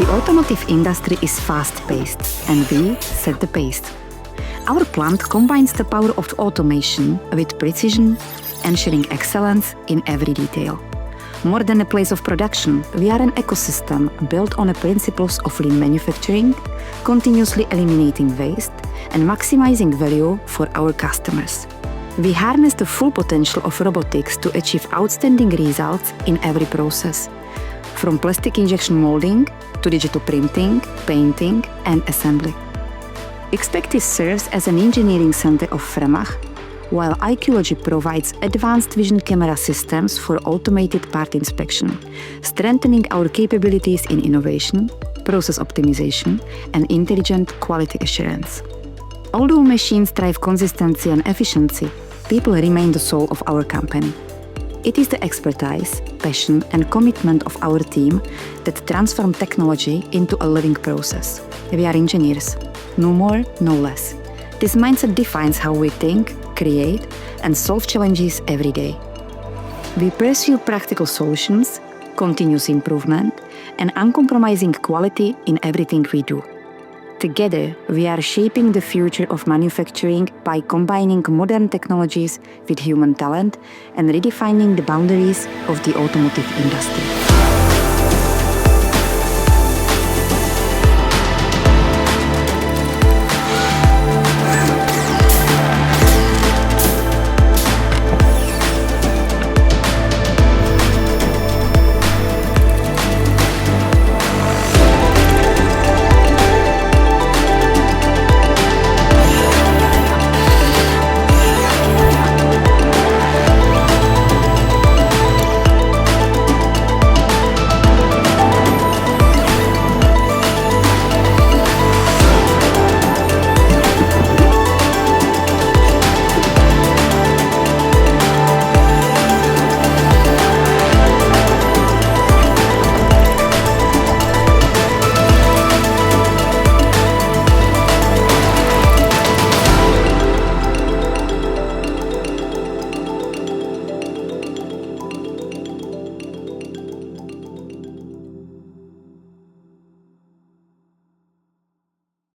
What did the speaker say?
The automotive industry is fast-paced, and we set the pace. Our plant combines the power of automation with precision, ensuring excellence in every detail. More than a place of production, we are an ecosystem built on the principles of lean manufacturing, continuously eliminating waste and maximizing value for our customers. We harness the full potential of robotics to achieve outstanding results in every process, from plastic injection molding to digital printing, painting, and assembly. Expectis serves as an engineering center of Fremach, while IQlogy provides advanced vision camera systems for automated part inspection, strengthening our capabilities in innovation, process optimization, and intelligent quality assurance. Although machines drive consistency and efficiency, people remain the soul of our company. It is the expertise, passion, and commitment of our team that transform technology into a living process. We are engineers, no more, no less. This mindset defines how we think, create, and solve challenges every day. We pursue practical solutions, continuous improvement, and uncompromising quality in everything we do. Together, we are shaping the future of manufacturing by combining modern technologies with human talent and redefining the boundaries of the automotive industry.